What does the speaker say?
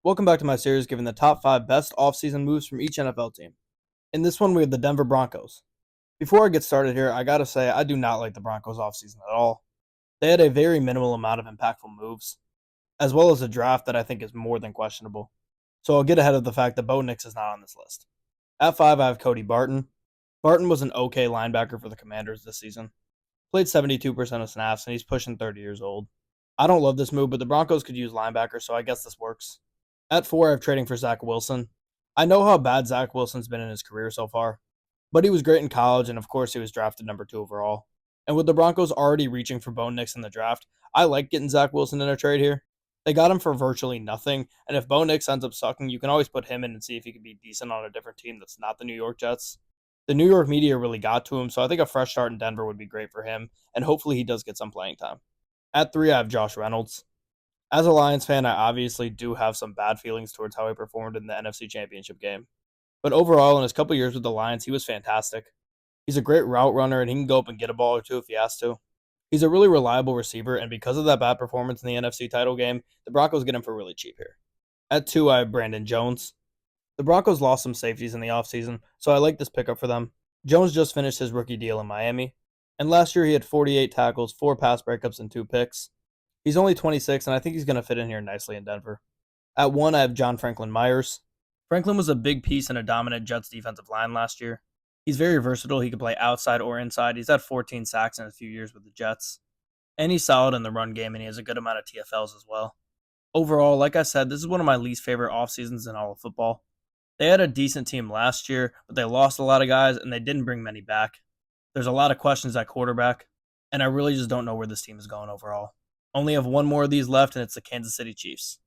Welcome back to my series giving the top 5 best offseason moves from each NFL team. In this one, we have the Denver Broncos. Before I get started here, I gotta say I do not like the Broncos offseason at all. They had a very minimal amount of impactful moves, as well as a draft that I think is more than questionable. So I'll get ahead of the fact that Bo Nix is not on this list. At 5, I have Cody Barton. Barton was an okay linebacker for the Commanders this season. Played 72% of snaps, and he's pushing 30 years old. I don't love this move, but the Broncos could use linebackers, so I guess this works. At 4, I have trading for Zach Wilson. I know how bad Zach Wilson's been in his career so far, but he was great in college, and of course, he was drafted number 2 overall. And with the Broncos already reaching for Bo Nix in the draft, I like getting Zach Wilson in a trade here. They got him for virtually nothing, and if Bo Nix ends up sucking, you can always put him in and see if he can be decent on a different team that's not the New York Jets. The New York media really got to him, so I think a fresh start in Denver would be great for him, and hopefully he does get some playing time. At 3, I have Josh Reynolds. As a Lions fan, I obviously do have some bad feelings towards how he performed in the NFC Championship game. But overall, in his couple years with the Lions, he was fantastic. He's a great route runner, and he can go up and get a ball or two if he has to. He's a really reliable receiver, and because of that bad performance in the NFC title game, the Broncos get him for really cheap here. At 2, I have Brandon Jones. The Broncos lost some safeties in the offseason, so I like this pickup for them. Jones just finished his rookie deal in Miami, and last year he had 48 tackles, 4 pass breakups, and 2 picks. He's only 26, and I think he's going to fit in here nicely in Denver. At 1, I have John Franklin Myers. Franklin was a big piece in a dominant Jets defensive line last year. He's very versatile. He can play outside or inside. He's had 14 sacks in a few years with the Jets. And he's solid in the run game, and he has a good amount of TFLs as well. Overall, like I said, this is one of my least favorite off seasons in all of football. They had a decent team last year, but they lost a lot of guys, and they didn't bring many back. There's a lot of questions at quarterback, and I really just don't know where this team is going overall. Only have one more of these left, and it's the Kansas City Chiefs.